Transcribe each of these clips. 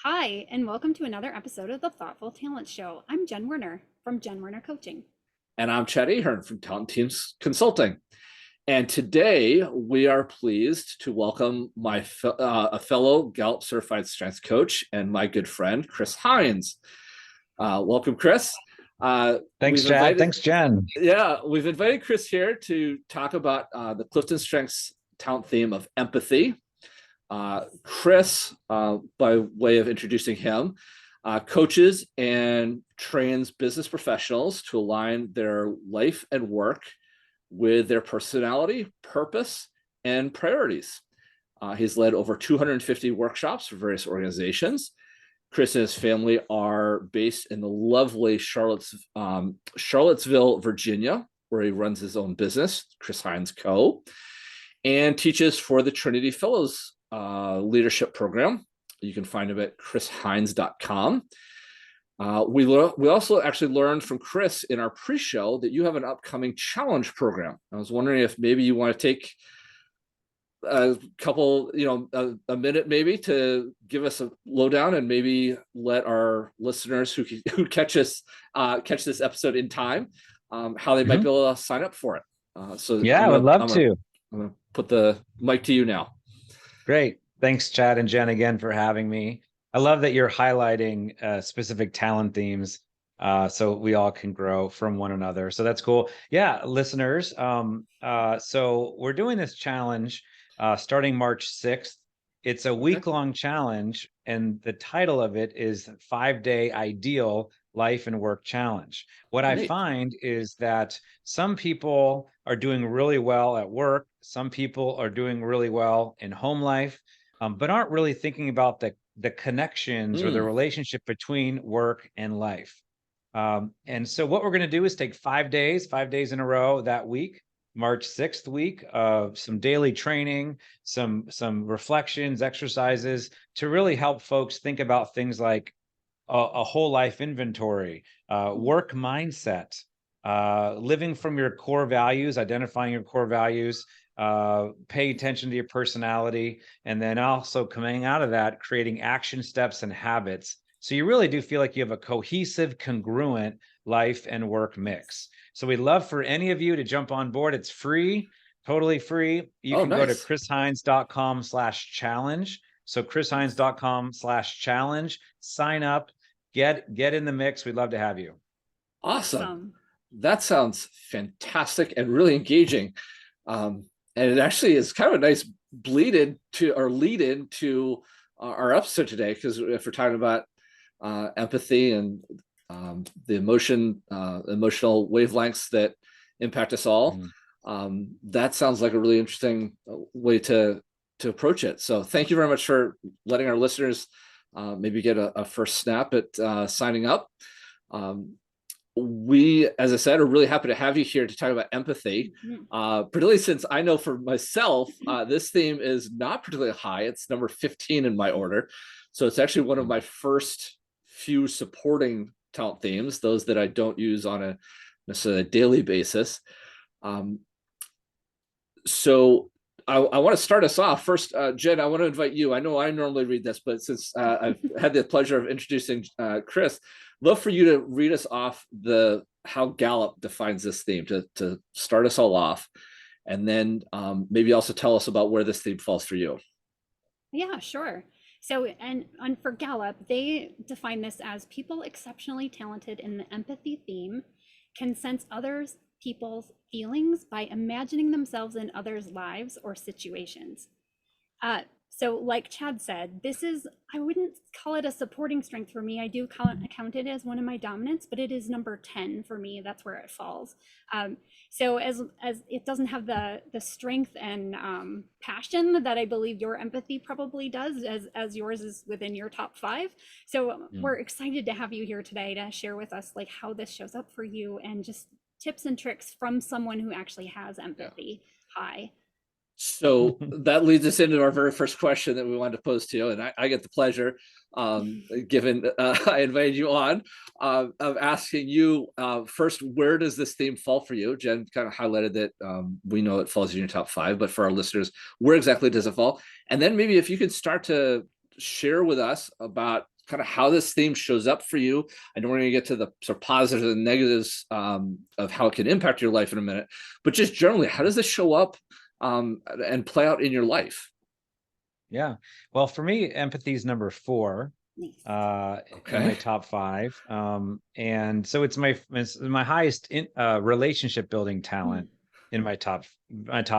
Hi, and welcome to another episode of the Thoughtful Talent Show. I'm Jen Werner from Jen Werner Coaching. And I'm Chad Ahern from Talent Teams Consulting. And today we are pleased to welcome a fellow Gallup certified strengths coach and my good friend, Chris Heinz. Welcome, Chris. Thanks, Chad. Thanks, Jen. Yeah, we've invited Chris here to talk about the CliftonStrengths talent theme of empathy. Chris, by way of introducing him, coaches and trains business professionals to align their life and work with their personality, purpose, and priorities. He's led over 250 workshops for various organizations. Chris and his family are based in the lovely Charlottesville, Virginia, where he runs his own business, Chris Heinz Co., and teaches for the Trinity Fellows leadership program. You can find him at chrisheinz.com. We also actually learned from Chris in our pre-show that you have an upcoming challenge program. I was wondering if maybe you want to take a couple, a minute maybe to give us a lowdown and maybe let our listeners who catch this episode in time, how they might be able to sign up for it. I would love to. I'm going to put the mic to you now. Great. Thanks, Chad and Jen, again for having me. I love that you're highlighting specific talent themes so we all can grow from one another. So that's cool. Yeah, listeners. So we're doing this challenge starting March 6th. It's a week-long challenge, and the title of it is 5-Day Ideal Life and Work Challenge. What I find is that some people are doing really well at work. Some people are doing really well in home life, but aren't really thinking about the connections or the relationship between work and life. And so what we're going to do is take 5 days in a row that week, March 6th week, of some daily training, some reflections, exercises to really help folks think about things like a whole life inventory, work mindset, living from your core values, identifying your core values, pay attention to your personality, and then also coming out of that, creating action steps and habits. So you really do feel like you have a cohesive, congruent life and work mix. So we'd love for any of you to jump on board. It's free, totally free. You can go to chrisheinz.com/challenge. So chrisheinz.com/challenge, sign up, get in the mix. We'd love to have you. Awesome. That sounds fantastic and really engaging. And it actually is kind of a nice lead into our episode today, because if we're talking about empathy and the emotional wavelengths that impact us all, that sounds like a really interesting way to approach it. So thank you very much for letting our listeners maybe get a first snap at signing up. We, as I said, are really happy to have you here to talk about empathy, particularly since I know for myself, this theme is not particularly high. It's number 15 in my order. So it's actually one of my first few supporting talent themes, those that I don't use on a necessarily daily basis. So I want to start us off. First, Jen, I want to invite you. I know I normally read this, but since I've had the pleasure of introducing Chris, love for you to read us off how Gallup defines this theme to start us all off, and then maybe also tell us about where this theme falls for you. Yeah, sure. So, and for Gallup, they define this as people exceptionally talented in the empathy theme can sense others people's feelings by imagining themselves in others' lives or situations. So like Chad said, I wouldn't call it a supporting strength for me. I do count it as one of my dominants, but it is number 10 for me. That's where it falls. So as it doesn't have the strength and passion that I believe your empathy probably does, as yours is within your top 5. So we're excited to have you here today to share with us like how this shows up for you and just tips and tricks from someone who actually has empathy high. So that leads us into our very first question that we wanted to pose to you, and I get the pleasure, given I invited you on, of asking you first, where does this theme fall for you? Jen kind of highlighted that we know it falls in your top 5, but for our listeners, where exactly does it fall? And then maybe if you could start to share with us about kind of how this theme shows up for you? I know we're going to get to the sort of positives and negatives of how it can impact your life in a minute, but just generally, how does this show up and play out in your life? Yeah. Well, for me, empathy is number 4 Nice. in my top 5. And so it's my highest relationship building talent in my top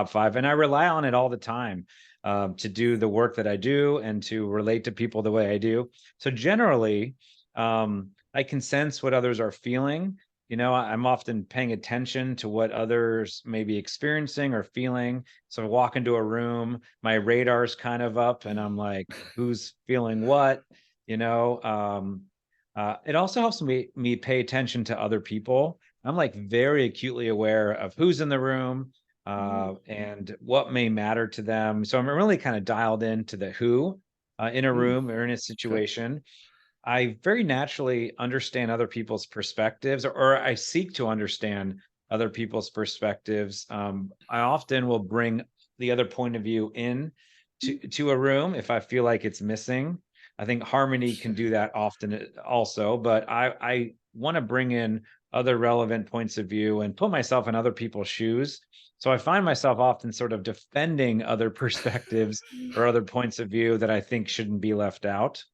5. And I rely on it all the time to do the work that I do and to relate to people the way I do. So generally, I can sense what others are feeling. I'm often paying attention to what others may be experiencing or feeling. So I walk into a room, my radar's kind of up, and I'm like, who's feeling what? It also helps me pay attention to other people. I'm like very acutely aware of who's in the room and what may matter to them. So I'm really kind of dialed into the who in a room or in a situation. I very naturally understand other people's perspectives, or I seek to understand other people's perspectives. I often will bring the other point of view in to a room if I feel like it's missing. I think harmony can do that often also, but I want to bring in other relevant points of view and put myself in other people's shoes. So I find myself often sort of defending other perspectives or other points of view that I think shouldn't be left out.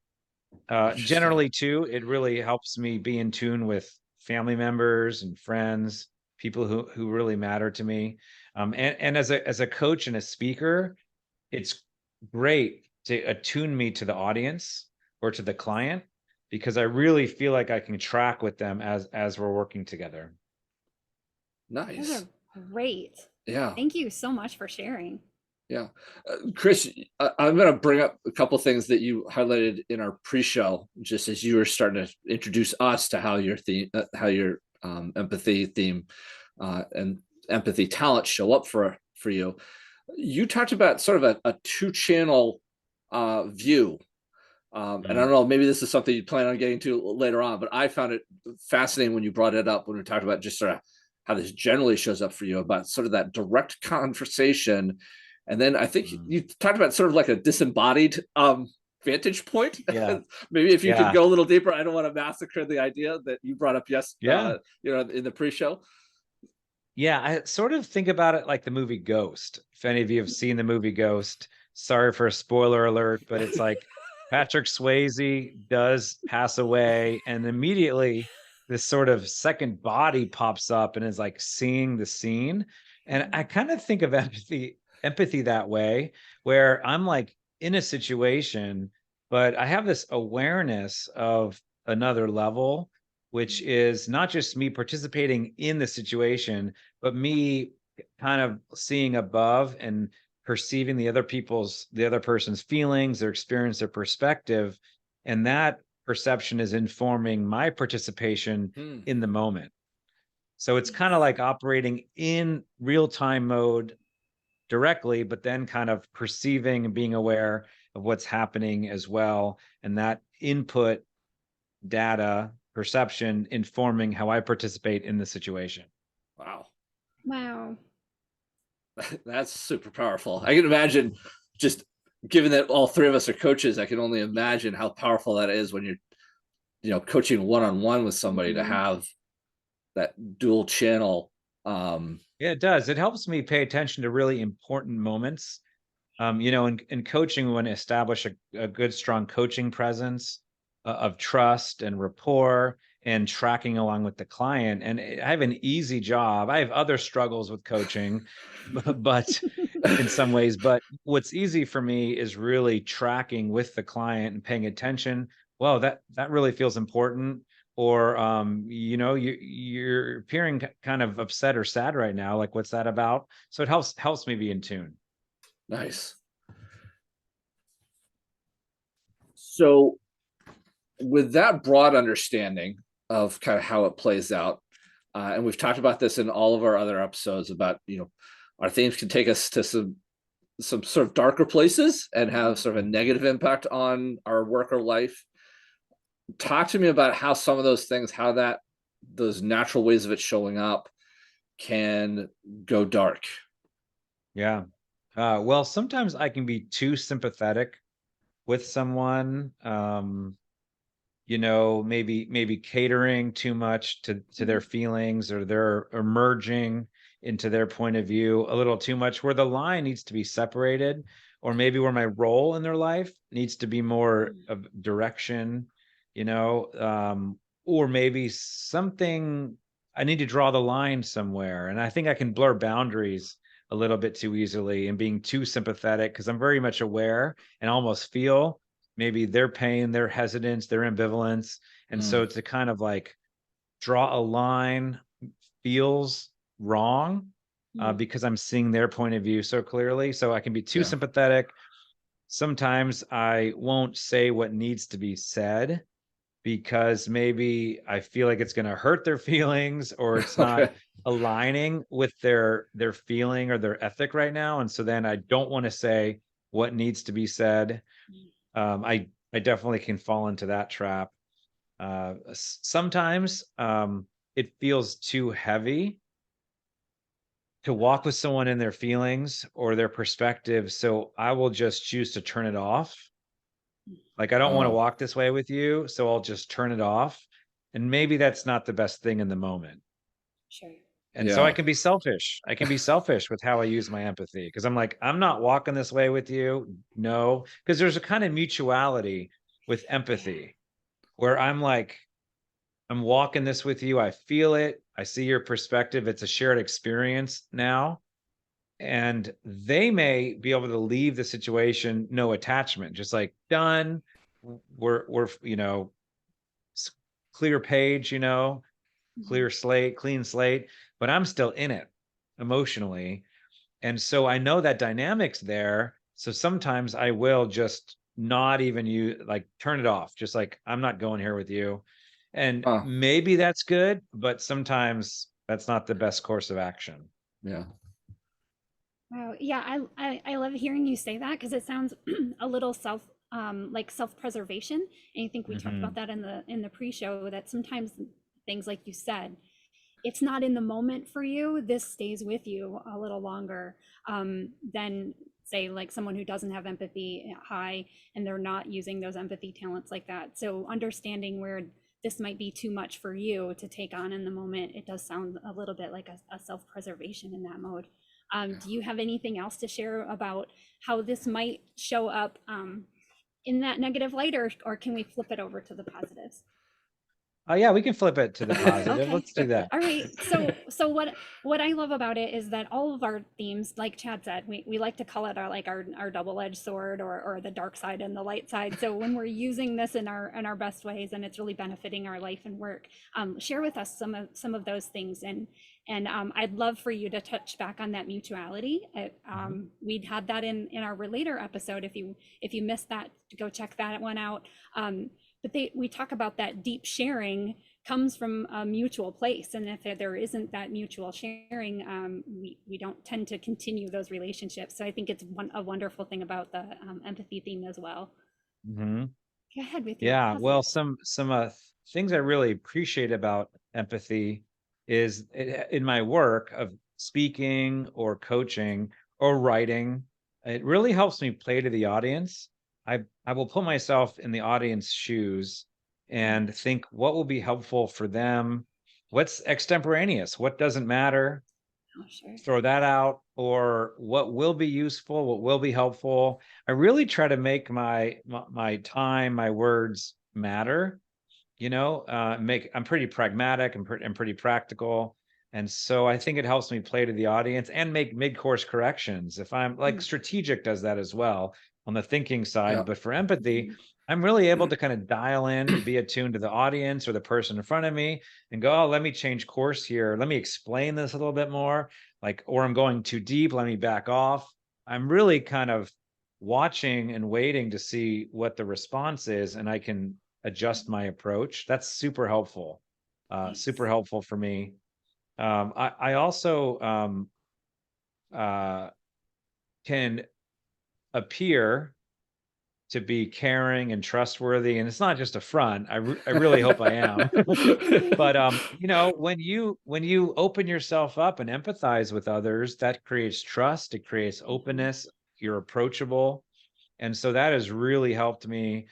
Generally too, it really helps me be in tune with family members and friends, people who really matter to me. And as a coach and a speaker, it's great to attune me to the audience or to the client, because I really feel like I can track with them as we're working together. Those Nice. are great. Yeah. Thank you so much for sharing. Yeah. Chris, I'm going to bring up a couple things that you highlighted in our pre-show, just as you were starting to introduce us to how your theme, how your empathy theme and empathy talent show up for you. You talked about sort of a two-channel view. And I don't know, maybe this is something you plan on getting to later on, but I found it fascinating when you brought it up when we talked about just sort of how this generally shows up for you, about sort of that direct conversation. And then I think you talked about sort of like a disembodied vantage point. Yeah. Maybe if you could Yeah. go a little deeper. I don't want to massacre the idea that you brought up Yeah. in the pre-show. Yeah, I sort of think about it like the movie Ghost. If any of you have seen the movie Ghost, sorry for a spoiler alert, but it's like Patrick Swayze does pass away, and immediately this sort of second body pops up and is like seeing the scene. And I kind of think of empathy that way, where I'm like in a situation, but I have this awareness of another level, which is not just me participating in the situation, but me kind of seeing above and perceiving the other person's feelings, their experience, their perspective. And that perception is informing my participation in the moment. So it's kind of like operating in real-time mode directly, but then kind of perceiving and being aware of what's happening as well. And that input data perception informing how I participate in the situation. Wow. Wow. That's super powerful. I can imagine, just given that all three of us are coaches, I can only imagine how powerful that is when you're, coaching one-on-one with somebody to have that dual channel. Yeah, it does. It helps me pay attention to really important moments. In coaching, we want to establish a good, strong coaching presence of trust and rapport and tracking along with the client. And I have an easy job. I have other struggles with coaching, but in some ways, but what's easy for me is really tracking with the client and paying attention. Well, that really feels important. Or you're appearing kind of upset or sad right now. Like, what's that about? So it helps me be in tune. Nice. So with that broad understanding of kind of how it plays out, and we've talked about this in all of our other episodes about, our themes can take us to some sort of darker places and have sort of a negative impact on our work or life. Talk to me about how some of those things, those natural ways of it showing up can go dark. Yeah. Well, sometimes I can be too sympathetic with someone, you know, maybe catering too much to their feelings, or they're emerging into their point of view a little too much, where the line needs to be separated, or maybe where my role in their life needs to be more of direction, you know, or maybe something I need to draw the line somewhere. And I think I can blur boundaries a little bit too easily and being too sympathetic, because I'm very much aware and almost feel maybe their pain, their hesitance, their ambivalence. And so to kind of like draw a line feels wrong, because I'm seeing their point of view so clearly. So I can be too sympathetic. Sometimes I won't say what needs to be said because maybe I feel like it's going to hurt their feelings, or it's not Okay. aligning with their feeling or their ethic right now. And so then I don't want to say what needs to be said. I definitely can fall into that trap. Sometimes it feels too heavy to walk with someone in their feelings or their perspective, so I will just choose to turn it off. Like, I don't want to Oh, walk this way with you, so I'll just turn it off. And maybe that's not the best thing in the moment. Sure. And so I yeah. can be selfish. I can be selfish with how I use my empathy, because I'm like, I'm not walking this way with you. No, because there's a kind of mutuality with Yeah. empathy where I'm like, I'm walking this with you. I feel it. I see your perspective. It's a shared experience now. And they may be able to leave the situation, no attachment, just like done. We're, you know, clear page, you know, clear slate, clean slate, but I'm still in it emotionally. And so I know that dynamic's there. So sometimes I will just not even use, like, turn it off, just like, I'm not going here with you. And Huh. maybe that's good, but sometimes that's not the best course of action. Yeah. Wow. Yeah, I love hearing you say that because it sounds a little like self-preservation. And I think we talked about Mm-hmm. that in the pre-show, that sometimes things like you said, it's not in the moment for you. This stays with you a little longer than say like someone who doesn't have empathy high and they're not using those empathy talents like that. So understanding where this might be too much for you to take on in the moment, it does sound a little bit like a self-preservation in that mode. Do you have anything else to share about how this might show up in that negative light, or can we flip it over to the positives? Oh yeah, we can flip it to the positive. Okay. Let's do that. All right. So what I love about it is that all of our themes, like Chad said, we like to call it our double-edged sword, or the dark side and the light side. So when we're using this in our best ways and it's really benefiting our life and work, share with us some of those things. And I'd love for you to touch back on that mutuality. We'd had that in our relator episode. If you missed that, go check that one out. But we talk about that deep sharing comes from a mutual place, and if there isn't that mutual sharing, we don't tend to continue those relationships. So I think it's a wonderful thing about the empathy theme as well. Mm-hmm. Go ahead with your Yeah, well, positives. some things I really appreciate about empathy is in my work of speaking or coaching or writing, it really helps me play to the audience. I will put myself in the audience shoes and think what will be helpful for them, what's extemporaneous, what doesn't matter, Oh, sure. throw that out, or what will be useful, what will be helpful. I really try to make my time, my words matter, you know, I'm pretty pragmatic and pretty practical. And so I think it helps me play to the audience and make mid-course corrections. If I'm like, strategic does that as well on the thinking side, Yeah. but for empathy, Mhm. I'm really able to kind of dial in, be attuned to the audience or the person in front of me and go, oh, let me change course here. Let me explain this a little bit more, like, or I'm going too deep. Let me back off. I'm really kind of watching and waiting to see what the response is, and I can adjust my approach. That's super Nice. helpful for me. I also uh, can appear to be caring and trustworthy, and it's not just a front. I really hope I am. But you know, when you open yourself up and empathize with others, that creates trust. It creates openness. You're approachable. And so that has really helped me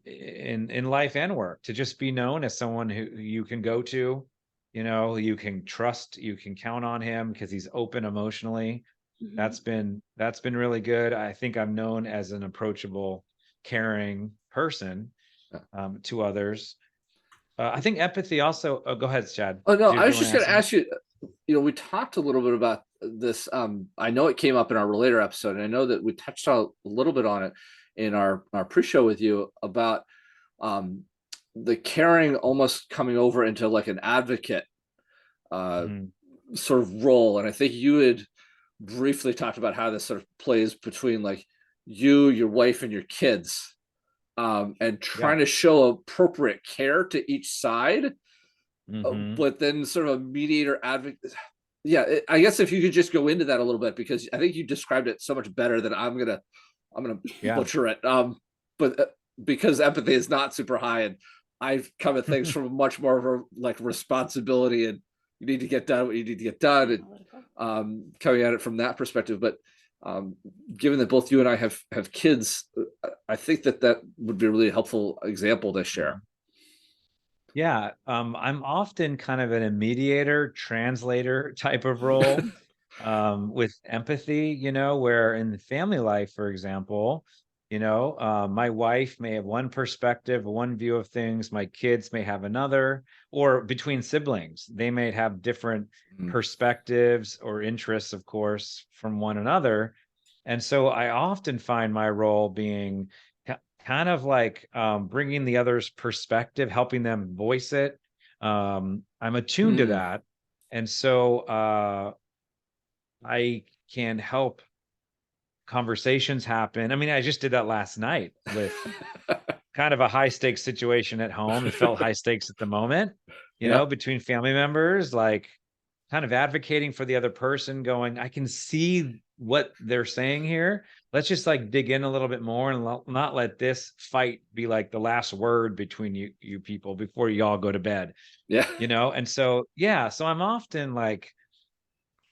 in life and work, to just be known as someone who you can go to, you can trust, you can count on him because he's open emotionally. Mhm. That's been really good. I think I'm known as an approachable, caring person to others. I think empathy also. Oh, go ahead, Chad. Oh no, Do I you was want to just ask going to something? ask you. We talked a little bit about this. I know it came up in our later episode, and I know that we touched on a little bit on it in our pre-show with you about um, the caring almost coming over into like an advocate Mhm. sort of role. And I think you had briefly talked about how this sort of plays between like you, your wife, and your kids, and Yeah. trying to show appropriate care to each side, Hmm. but then sort of a mediator advocate. Yeah, I guess if you could just go into that a little bit, because I think you described it so much better that I'm gonna Yeah. butcher it. But because empathy is not super high, and I've come at things from much more of a like responsibility, and you need to get done what you need to get done, and Analytical. coming at it from that perspective. But um, given that both you and I have kids, I think that would be a really helpful example to share. Yeah, I'm often kind of in a mediator, translator type of role with empathy, where in the family life, for example, my wife may have one perspective, one view of things, my kids may have another, or between siblings, they may have different Mm. perspectives or interests, of course, from one another. And so I often find my role being kind of like bringing the other's perspective, helping them voice it. I'm attuned to Mm. that. And so I can help conversations happen. I mean, I just did that last night with kind of a high stakes situation at home. It felt high stakes at the moment, Yeah. between family members, like kind of advocating for the other person, going, I can see what they're saying here. Let's just like dig in a little bit more and not let this fight be like the last word between you people before you all go to bed, Yeah. And so, yeah, so I'm often like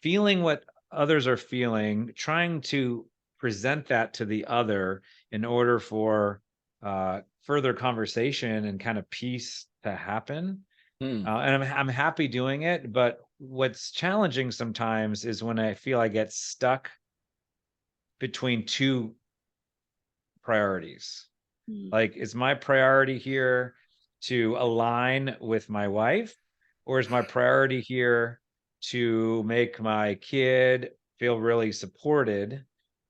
feeling what others are feeling, trying to present that to the other in order for further conversation and kind of peace to happen. Mm. And I'm happy doing it, but what's challenging sometimes is when I feel I get stuck between two priorities. Mm. Like, is my priority here to align with my wife, or is my priority here to make my kid feel really supported,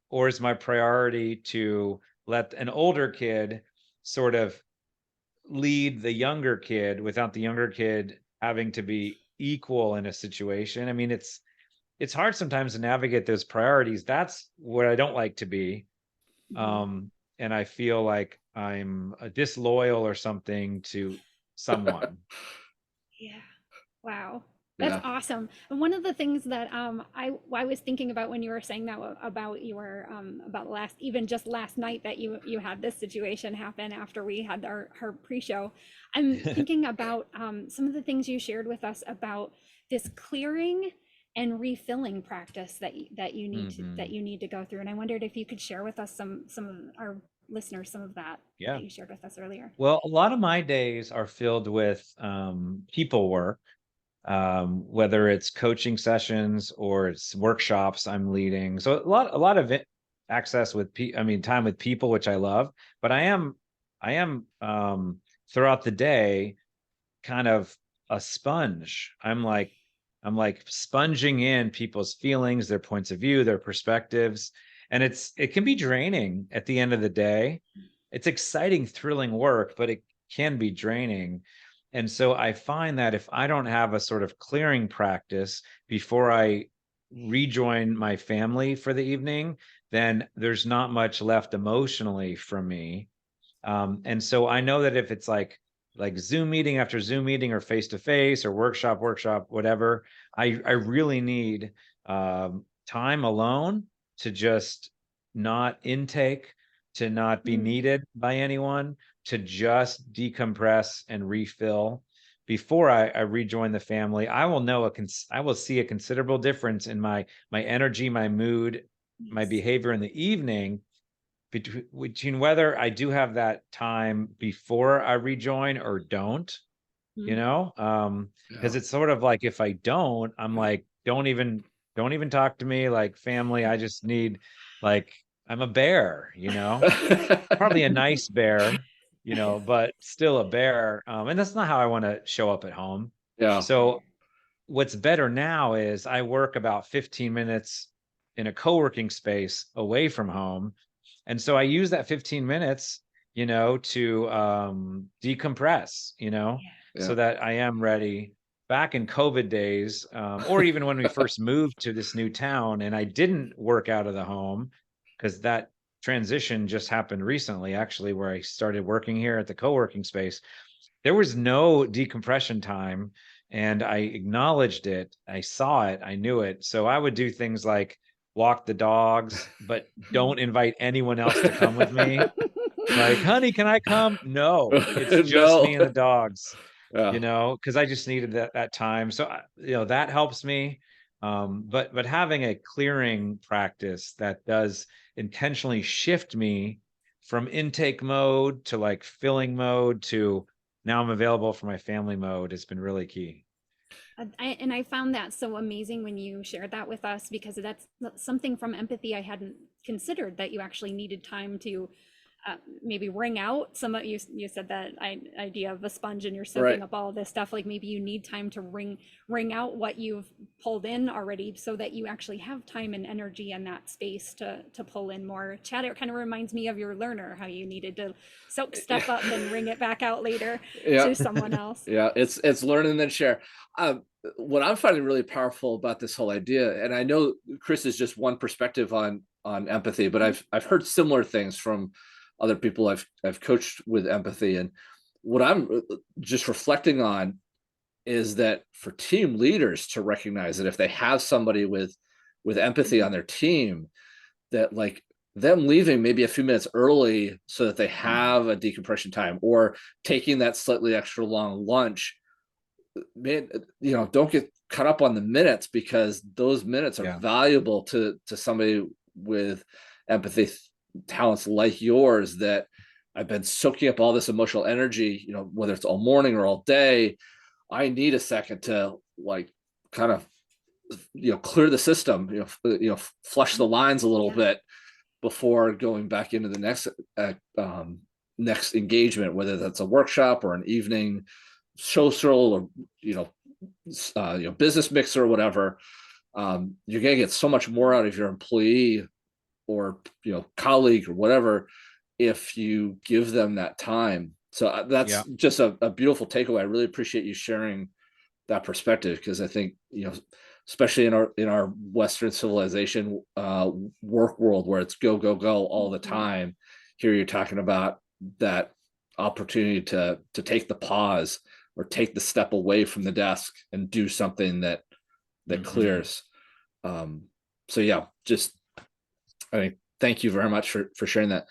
or is my priority to let an older kid sort of lead the younger kid without the younger kid having to be equal in a situation? I mean, it's hard sometimes to navigate those priorities. That's what I don't like to be. Mhm. And I feel like I'm disloyal or something to someone. Yeah. Wow. That's Yeah. awesome. And one of the things that I was thinking about when you were saying that about your about last, even just last night, that you had this situation happen after we had our pre-show. I'm thinking about some of the things you shared with us about this clearing and refilling practice that Hmm. you need to go through. And I wondered if you could share with us some of our listeners some of that Yeah. you shared with us earlier. Well, a lot of my days are filled with people work, whether it's coaching sessions or it's workshops I'm leading. So a lot of it, access with I mean, time with people, which I love. But I am throughout the day kind of a sponge. I'm like sponging in people's feelings, their points of view, their perspectives, and it can be draining at the end of the day. It's exciting, thrilling work, but it can be draining. And so I find that if I don't have a sort of clearing practice before I rejoin my family for the evening, then there's not much left emotionally from me. And so I know that if it's like Zoom meeting after Zoom meeting or face to face or workshop, whatever, I really need time alone to just not intake, to not be Mm. needed by anyone, to just decompress and refill before I rejoin the family. I will know I will see a considerable difference in my energy, my mood, my Nice. behavior in the evening between whether I do have that time before I rejoin or don't, you Mm. know, because Yeah. it's sort of like if I don't, I'm like, don't even talk to me like family. I just need like I'm a bear, you know, probably a nice bear, you know, but still a bear. And that's not how I want to show up at home. Yeah. So what's better now is I work about 15 minutes in a co-working space away from home. And so I use that 15 minutes, you know, to decompress, you know, so Yeah. that I am ready. Back in COVID days, or even when we first moved to this new town and I didn't work out of the home, because that transition just happened recently, actually, where I started working here at the co-working space. There was no decompression time, and I acknowledged it. I saw it. I knew it. So I would do things like walk the dogs, but don't invite anyone else to come with me. Like, honey, can I come? No, it's just No. me and the dogs, you Yeah. know, because I just needed that time. So, you know, that helps me. But having a clearing practice that does intentionally shift me from intake mode to like filling mode to now I'm available for my family mode has been really key. And I found that so amazing when you shared that with us, because that's something from empathy I hadn't considered, that you actually needed time to maybe wring out some of you said that idea of a sponge and you're soaking Right. up all this stuff. Like maybe you need time to wring out what you've pulled in already, so that you actually have time and energy in that space to pull in more. Chad, it kind of reminds me of your learner, how you needed to soak stuff up and wring it back out later Yeah. to someone else. Yeah. It's learn and then share. What I'm finding really powerful about this whole idea, and I know Chris is just one perspective on empathy, but I've heard similar things from other people I've coached with empathy, and what I'm just reflecting on is that for team leaders to recognize that if they have somebody with empathy on their team, that like them leaving maybe a few minutes early so that they have a decompression time, or taking that slightly extra long lunch, man, don't get caught up on the minutes, because those minutes are Yeah. valuable to somebody with empathy talents like yours, that I've been soaking up all this emotional energy, whether it's all morning or all day. I need a second to like kind of clear the system, flush the lines a little Yeah. bit before going back into the next engagement, whether that's a workshop or an evening social, or business mix or whatever. You're going to get so much more out of your employee or colleague or whatever if you give them that time. So that's Yeah. just a beautiful takeaway. I really appreciate you sharing that perspective, because I think especially in our Western civilization work world, where it's go go go all the time, here you're talking about that opportunity to take the pause or take the step away from the desk and do something that clears. So yeah, just I mean, thank you very much for sharing that.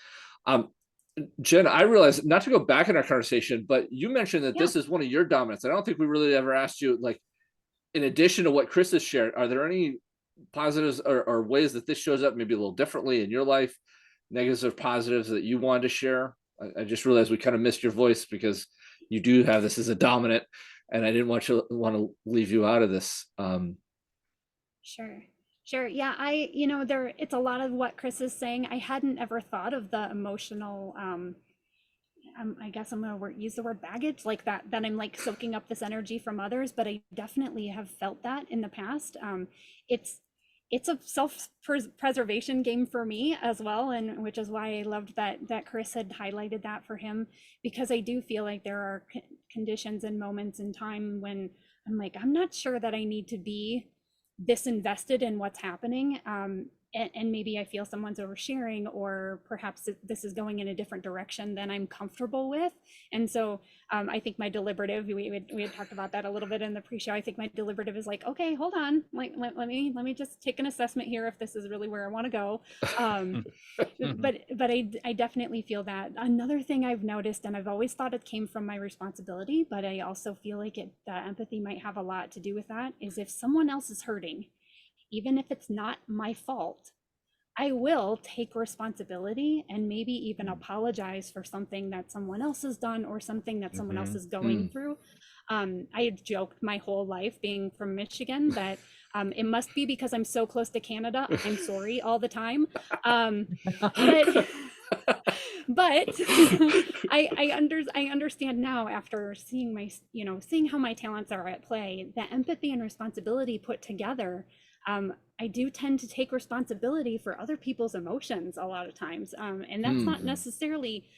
Jen, I realize, not to go back in our conversation, but you mentioned that Yeah. this is one of your dominants. I don't think we really ever asked you, like, in addition to what Chris has shared, are there any positives or ways that this shows up maybe a little differently in your life, negatives or positives that you wanted to share? I just realized we kind of missed your voice because you do have this as a dominant, and I didn't want to leave you out of this. Sure. Sure. Yeah, it's a lot of what Chris is saying. I hadn't ever thought of the emotional, I guess I'm gonna use the word baggage, like that I'm like soaking up this energy from others, but I definitely have felt that in the past. It's it's a self-preservation game for me as well, and which is why I loved that Chris had highlighted that for him, because I do feel like there are conditions and moments in time when I'm like, I'm not sure that I need to be this invested in what's happening. And maybe I feel someone's oversharing, or perhaps this is going in a different direction than I'm comfortable with. And so I think my deliberative, we had talked about that a little bit in the pre-show. I think my deliberative is like, okay, hold on, like let me just take an assessment here if this is really where I want to go. But I definitely feel that. Another thing I've noticed, and I've always thought it came from my responsibility, but I also feel like empathy might have a lot to do with that, is if someone else is hurting, even if it's not my fault, I will take responsibility and maybe even apologize for something that someone else has done or something that someone else is going through. I had joked my whole life being from Michigan that it must be because I'm so close to Canada. I'm sorry all the time. But but I understand now after seeing my, seeing how my talents are at play, that empathy and responsibility put together, I do tend to take responsibility for other people's emotions a lot of times. And that's not necessarily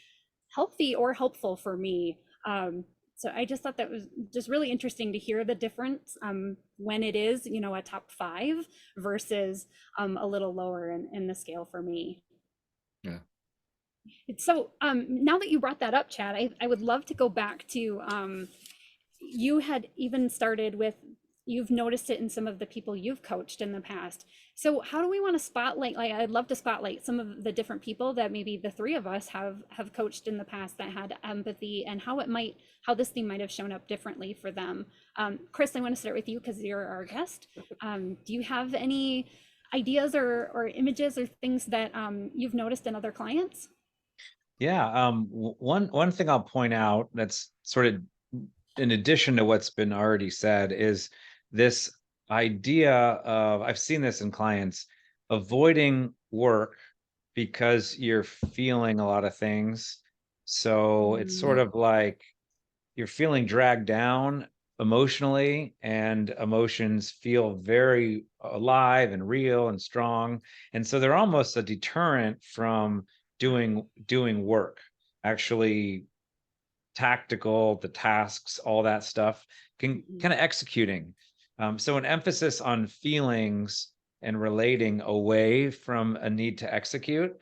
healthy or helpful for me. So I just thought that was just really interesting to hear the difference when it is, a top 5 versus a little lower in the scale for me. Yeah. So now that you brought that up, Chad, I would love to go back to, you had even started with, you've noticed it in some of the people you've coached in the past. So how do we want to spotlight, like I'd love to spotlight some of the different people that maybe the 3 of us have coached in the past that had empathy, and how this theme might have shown up differently for them. Chris, I want to start with you because you're our guest. Do you have any ideas or images or things that you've noticed in other clients? Yeah, one thing I'll point out that's sort of in addition to what's been already said is this idea of, I've seen this in clients, avoiding work because you're feeling a lot of things. So it's sort of like you're feeling dragged down emotionally, and emotions feel very alive and real and strong. And so they're almost a deterrent from doing work, actually tactical, the tasks, all that stuff, can kind of executing. So an emphasis on feelings and relating away from a need to execute,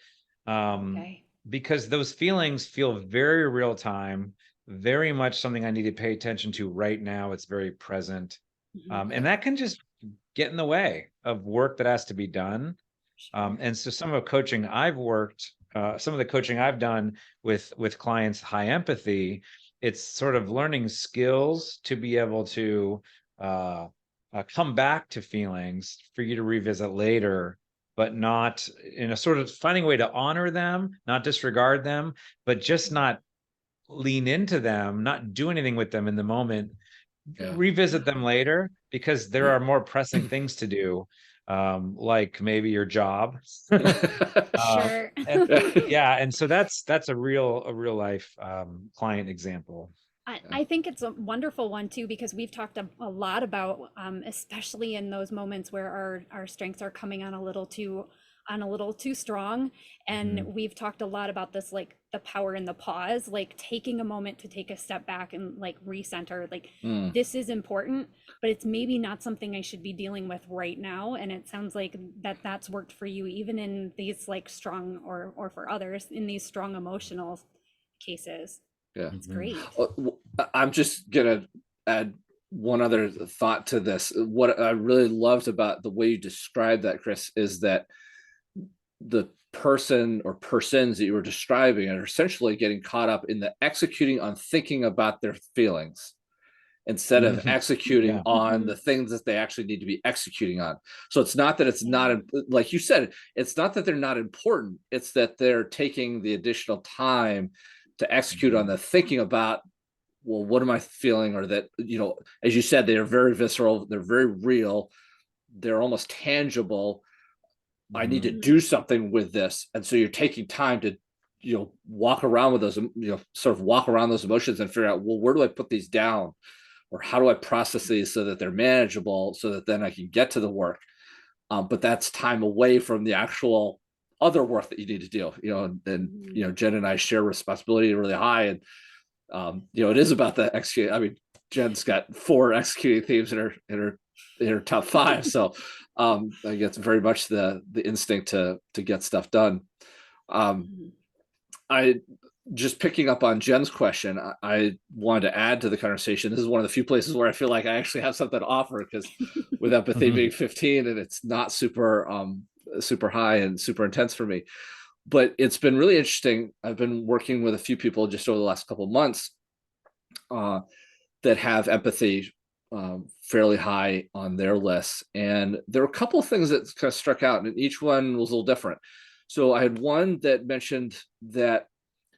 because those feelings feel very real time, very much something I need to pay attention to right now. It's very present. And that can just get in the way of work that has to be done. And so some of the coaching I've done with clients, high empathy, it's sort of learning skills to be able to come back to feelings for you to revisit later, but not in a sort of finding a way to honor them, not disregard them, but just not lean into them, not do anything with them in the moment. Revisit them later because there are more pressing things to do, like maybe your job. Sure. And so that's a real life client example. I think it's a wonderful one too, because we've talked a lot about, especially in those moments where our strengths are coming on a little too strong. And we've talked a lot about this, like the power in the pause, like taking a moment to take a step back and like recenter, like this is important, but it's maybe not something I should be dealing with right now. And it sounds like that's worked for you, even in these like strong, or for others in these strong emotional cases. Yeah, it's great. I'm just gonna add one other thought to this. What I really loved about the way you described that, Chris, is that the person or persons that you were describing are essentially getting caught up in the executing on thinking about their feelings instead of executing on the things that they actually need to be executing on. So it's not that it's not, like you said, it's not that they're not important. It's that they're taking the additional time to execute on the thinking about, well, what am I feeling? Or that, as you said, they're very visceral, they're very real, they're almost tangible. I need to do something with this. And so you're taking time to, walk around with those, sort of walk around those emotions and figure out, well, where do I put these down? Or how do I process these so that they're manageable, so that then I can get to the work? But that's time away from the actual other work that you need to do, and Jen and I share responsibility really high. And, it is about the execute. I mean, Jen's got 4 executing themes in her top 5. So I guess very much the instinct to get stuff done. I just picking up on Jen's question, I wanted to add to the conversation. This is one of the few places where I feel like I actually have something to offer, because with empathy being 15 and it's not super high and super intense for me, but it's been really interesting. I've been working with a few people just over the last couple of months that have empathy fairly high on their list. And there were a couple of things that kind of struck out, and each one was a little different. So I had one that mentioned that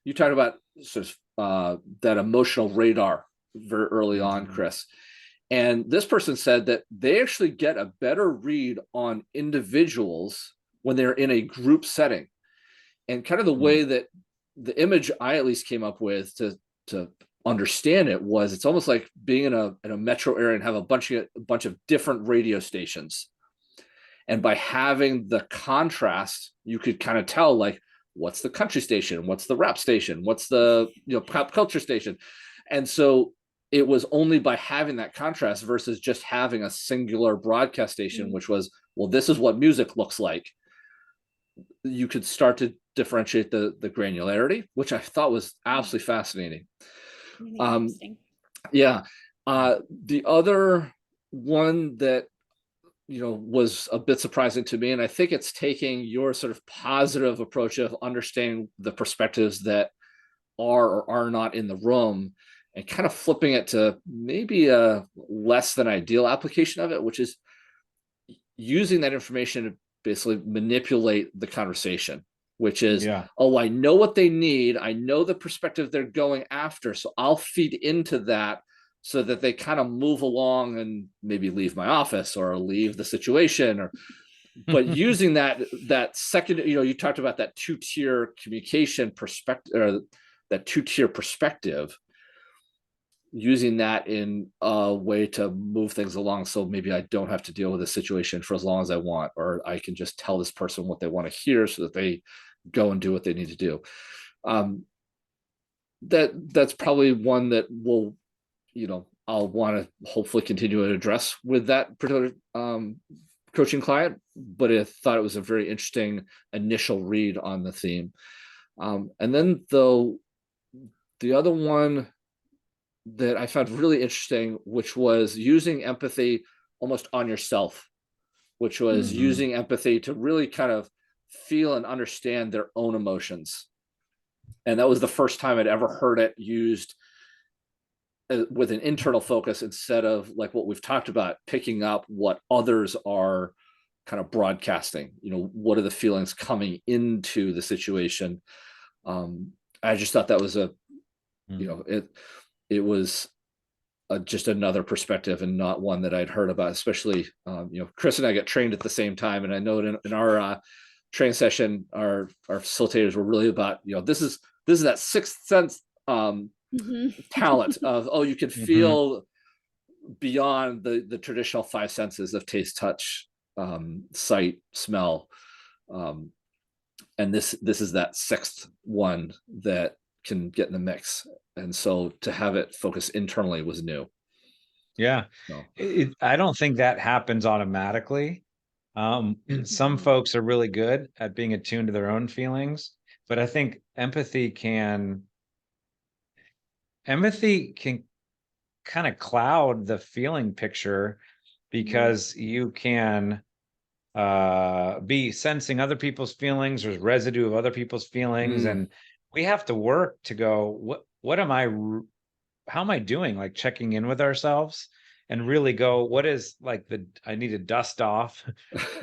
you talked about sort of that emotional radar very early on, Chris. And this person said that they actually get a better read on individuals when they're in a group setting. And kind of the way that the image I at least came up with to understand it was, it's almost like being in a metro area and have a bunch of different radio stations. And by having the contrast, you could kind of tell, like, what's the country station, what's the rap station, what's the pop culture station. And so it was only by having that contrast versus just having a singular broadcast station, which was, well, this is what music looks like, you could start to differentiate the granularity, which I thought was absolutely fascinating. Really interesting. Yeah. The other one that was a bit surprising to me, and I think it's taking your sort of positive approach of understanding the perspectives that are or are not in the room and kind of flipping it to maybe a less than ideal application of it, which is using that information to basically manipulate the conversation, which is, oh, I know what they need. I know the perspective they're going after. So I'll feed into that so that they kind of move along and maybe leave my office or leave the situation, or but using that second, you talked about that two-tier communication perspective, or that two-tier perspective, using that in a way to move things along. So maybe I don't have to deal with a situation for as long as I want, or I can just tell this person what they want to hear so that they go and do what they need to do. That's probably one that will, I'll want to hopefully continue to address with that particular coaching client, but I thought it was a very interesting initial read on the theme. And then the other one that I found really interesting, which was using empathy almost on yourself, which was using empathy to really kind of feel and understand their own emotions. And that was the first time I'd ever heard it used with an internal focus, instead of like what we've talked about, picking up what others are kind of broadcasting. What are the feelings coming into the situation? I just thought that was it was just another perspective, and not one that I'd heard about, especially, Chris and I get trained at the same time. And I know in our training session, our facilitators were really about, this is that sixth sense talent of, you can feel beyond the traditional five senses of taste, touch, sight, smell. And this is that sixth one that can get in the mix. And so to have it focus internally was new. Yeah. So. I don't think that happens automatically. Some folks are really good at being attuned to their own feelings, but I think empathy can kind of cloud the feeling picture, because you can be sensing other people's feelings. There's residue of other people's feelings, and we have to work to go, how am I doing? Like checking in with ourselves and really go, what is I need to dust off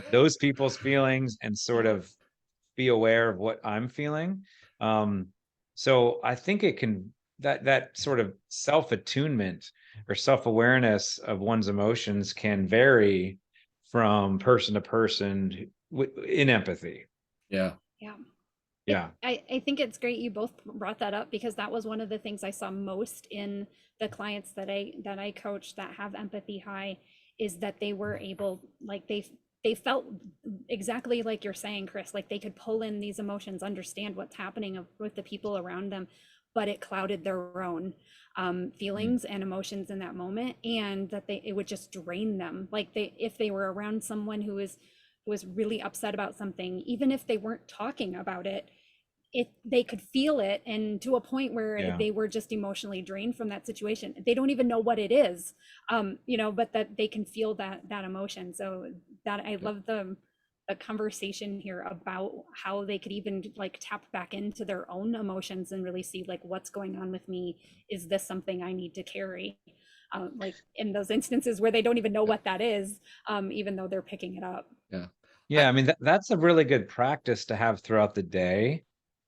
those people's feelings and sort of be aware of what I'm feeling. So I think it can, that sort of self-attunement or self-awareness of one's emotions can vary from person to person in empathy. Yeah. I think it's great you both brought that up, because that was one of the things I saw most in the clients that I coach that have empathy high, is that they were able, like they felt exactly like you're saying, Chris, like they could pull in these emotions, understand what's happening with the people around them, but it clouded their own feelings and emotions in that moment, and that it would just drain them. Like if they were around someone who was really upset about something, even if they weren't talking about it, they could feel it, and to a point where they were just emotionally drained from that situation. They don't even know what it is, but that they can feel that emotion. So that I love the conversation here about how they could even like tap back into their own emotions and really see like, what's going on with me? Is this something I need to carry? like in those instances where they don't even know what that is, even though they're picking it up. Yeah. Yeah, I mean that's a really good practice to have throughout the day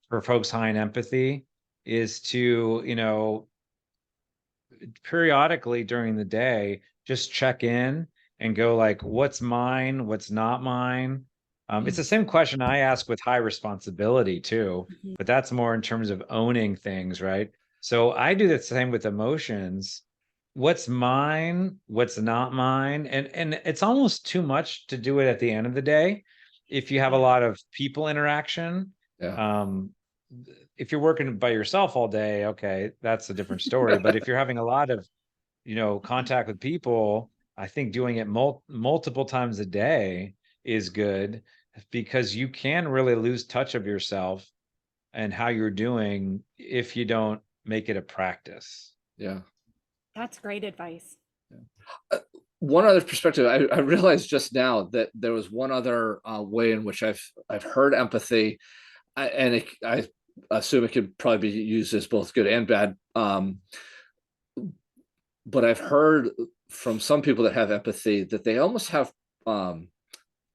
for folks high in empathy, is to, periodically during the day just check in and go like, what's mine, what's not mine. It's the same question I ask with high responsibility too, Mhm. but that's more in terms of owning things, right? So I do the same with emotions. What's mine, what's not mine, and it's almost too much to do it at the end of the day if you have a Yeah. lot of people interaction. Yeah. If you're working by yourself all day, okay, that's a different story. But if you're having a lot of, contact with people, I think doing it multiple times a day is good, because you can really lose touch of yourself and how you're doing if you don't make it a practice. Yeah. That's great advice. One other perspective, I realized just now that there was one other way in which I've heard empathy, I assume it could probably be used as both good and bad. But I've heard from some people that have empathy that they almost have kind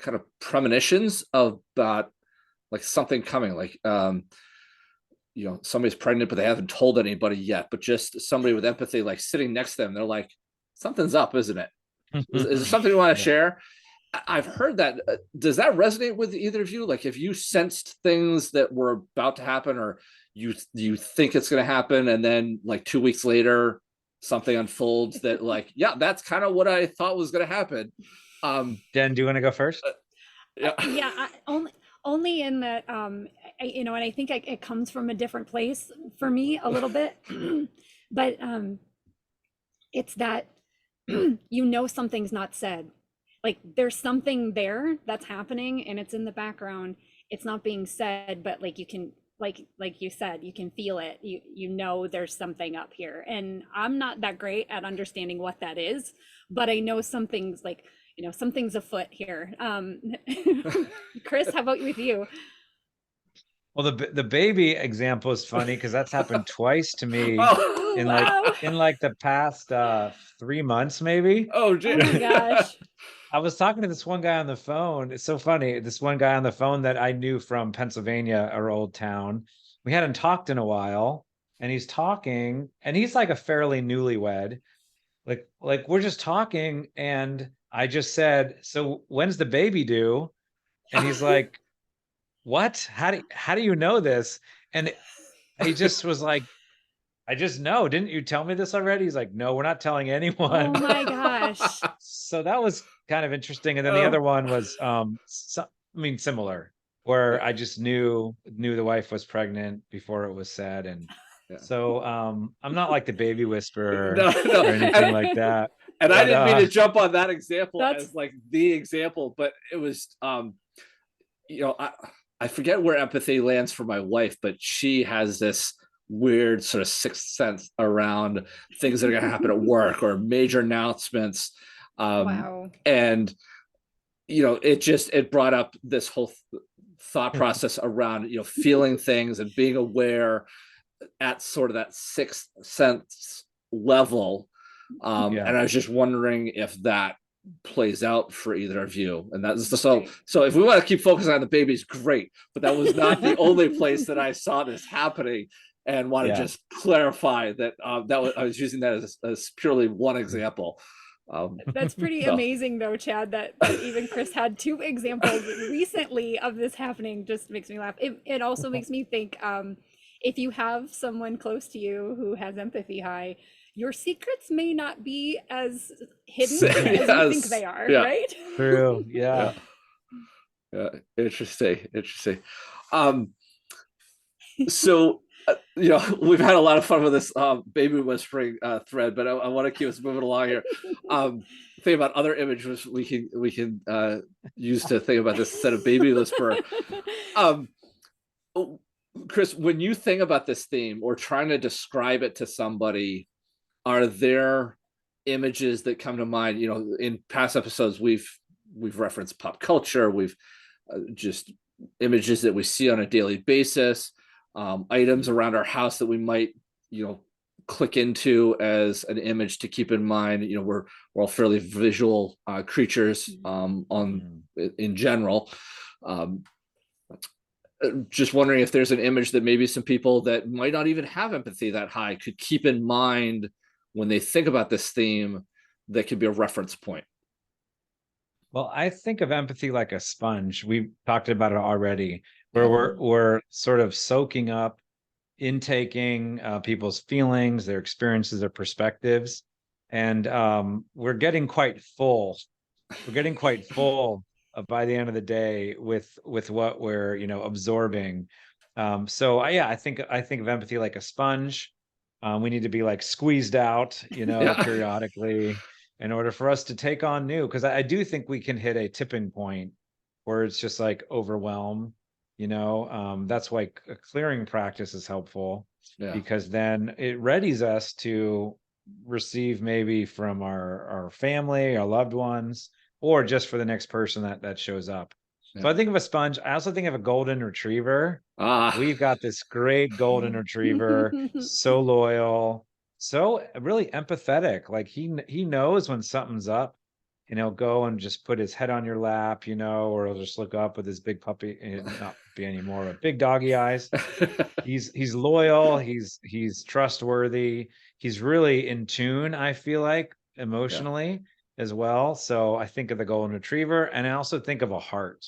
of premonitions about like something coming, like somebody's pregnant but they haven't told anybody yet, but just somebody with empathy like sitting next to them, they're like, something's up, isn't it? Is there something you want to share? I've heard that. Does that resonate with either of you? Like, if you sensed things that were about to happen, or you think it's going to happen, and then like 2 weeks later, something unfolds that like, yeah, that's kind of what I thought was going to happen. Jen, do you want to go first? Yeah. Yeah, only in that, and I think it comes from a different place for me a little bit, but it's that something's not said. Like there's something there that's happening and it's in the background. It's not being said, but like you can, like you said, you can feel it. There's something up here. And I'm not that great at understanding what that is, but I know something's like, something's afoot here. Chris, how about with you? Well, the baby example is funny because that's happened twice to me Oh, in Wow. the past 3 months, maybe. oh, Oh my gosh. I was talking to this one guy on the phone. It's so funny. This one guy on the phone that I knew from Pennsylvania, our old town. We hadn't talked in a while, and he's talking, and he's like a fairly newlywed. Like we're just talking, and I just said, "So when's the baby due?" And he's like, "What? How do you know this?" And he just was like, "I just know. Didn't you tell me this already?" He's like, "No, we're not telling Oh anyone." my gosh. So that was kind of interesting. And then the other one was similar, where I just knew the wife was pregnant before it was said. And yeah. so I'm not like the baby whisperer No, or anything like that. And I But didn't mean to jump on that example That's- as like the example, but it was I forget where empathy lands for my wife, but she has this weird sort of sixth sense around things that are going to happen at work or major announcements. Wow. And it brought up this whole thought process around feeling things and being aware at sort of that sixth sense level. Yeah. And I was just wondering if that plays out for either of you. And that's so Right. so if we want to keep focusing on the babies, great, but that was not the only place that I saw this happening, and want to just clarify that I was using that as purely one example. That's pretty So. amazing though, Chad, that even Chris had two examples recently of this happening. Just makes me laugh. It also makes me think, if you have someone close to you who has empathy high, your secrets may not be as hidden as you think they are, Yeah. right? True. Yeah. Yeah. Interesting. So we've had a lot of fun with this baby whispering thread, but I want to keep us moving along here. Think about other images we can use to think about this set of baby whisperer. Chris, when you think about this theme or trying to describe it to somebody, are there images that come to mind? In past episodes, we've referenced pop culture. We've just images that we see on a daily basis, items around our house that we might, click into as an image to keep in mind. We're all fairly visual creatures in general. Just wondering if there's an image that maybe some people that might not even have empathy that high could keep in mind when they think about this theme, that could be a reference point. Well, I think of empathy like a sponge. We've talked about it already, where we're sort of soaking up, intaking people's feelings, their experiences, their perspectives, and we're getting quite full. We're getting quite full by the end of the day with what we're absorbing. So I think of empathy like a sponge. We need to be like squeezed out, periodically in order for us to take on new. Because I do think we can hit a tipping point where it's just like overwhelm. That's why a clearing practice is helpful, because then it readies us to receive maybe from our family, our loved ones, or just for the next person that shows up. So I think of a sponge. I also think of a golden retriever. We've got this great golden retriever, so loyal, so really empathetic. Like he knows when something's up, go and just put his head on your lap, or he'll just look up with his big puppy, not puppy anymore, but big doggy eyes. He's loyal. He's trustworthy. He's really in tune, I feel like, emotionally as well. So I think of the golden retriever, and I also think of a heart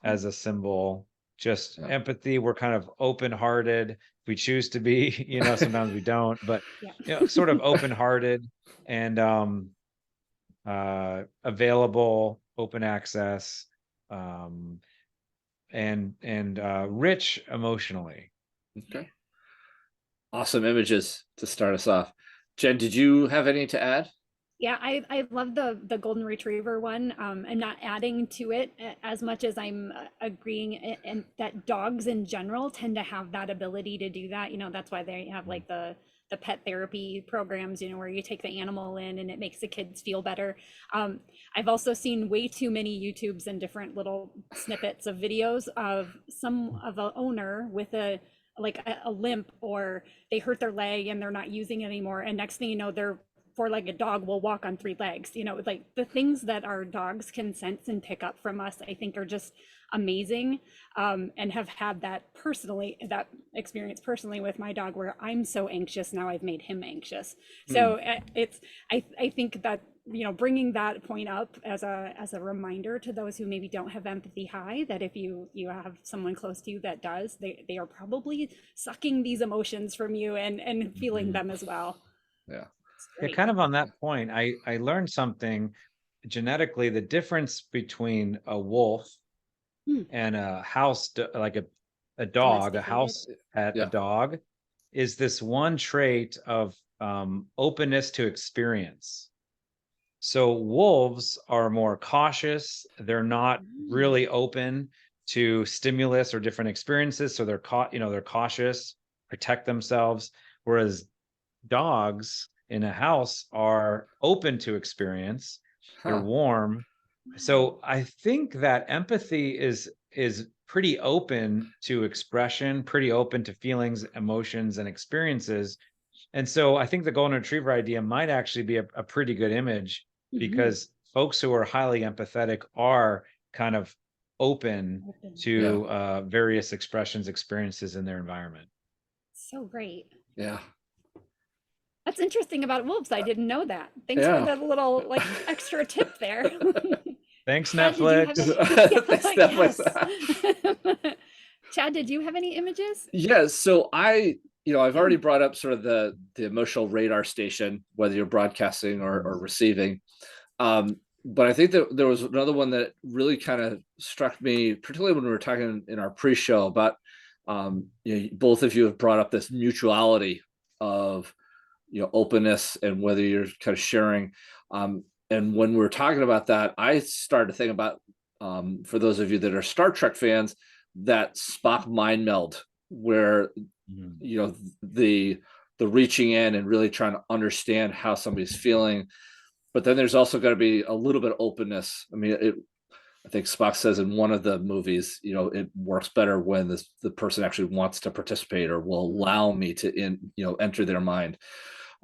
as a symbol. Just empathy. We're kind of open-hearted. We choose to be, sometimes we don't, but sort of open-hearted and available, open access, and rich emotionally. Okay. Awesome images to start us off. Jen, did you have any to add? Yeah, I love the golden retriever one. I'm not adding to it as much as I'm agreeing, and that dogs in general tend to have that ability to do that. That's why they have like the pet therapy programs, where you take the animal in and it makes the kids feel better. I've also seen way too many YouTubes and different little snippets of videos of an owner with a limp, or they hurt their leg and they're not using it anymore, and next thing you know, their four-legged dog will walk on three legs. Like the things that our dogs can sense and pick up from us, I think are just amazing, and have had that experience personally with my dog, where I'm so anxious now I've made him anxious. So I think that bringing that point up as a reminder to those who maybe don't have empathy high, that if you have someone close to you that does, they are probably sucking these emotions from you and feeling them as well. Yeah, kind of on that point, I learned something genetically. The difference between a wolf and a house, like a dog, a house pet, a dog, is this one trait of openness to experience. So wolves are more cautious. They're not really open to stimulus or different experiences. So they're cautious, protect themselves. Whereas dogs in a house are open to experience. They're warm. So I think that empathy is pretty open to expression, pretty open to feelings, emotions, and experiences. And so I think the golden retriever idea might actually be a pretty good image, because folks who are highly empathetic are kind of open to various expressions, experiences in their environment. So great. Yeah. That's interesting about wolves. I didn't know that. Thanks for the little extra tip there. Thanks, Netflix. Thanks, Netflix. Chad, did you have any images? Yeah, so I've already brought up sort of the emotional radar station, whether you're broadcasting or receiving. But I think that there was another one that really kind of struck me, particularly when we were talking in our pre-show about, both of you have brought up this mutuality of, openness, and whether you're kind of sharing. And when we're talking about that, I started to think about, for those of you that are Star Trek fans, that Spock mind meld, where the reaching in and really trying to understand how somebody's feeling, but then there's also got to be a little bit of openness. I mean, I think Spock says in one of the movies, it works better when the person actually wants to participate or will allow me to enter their mind.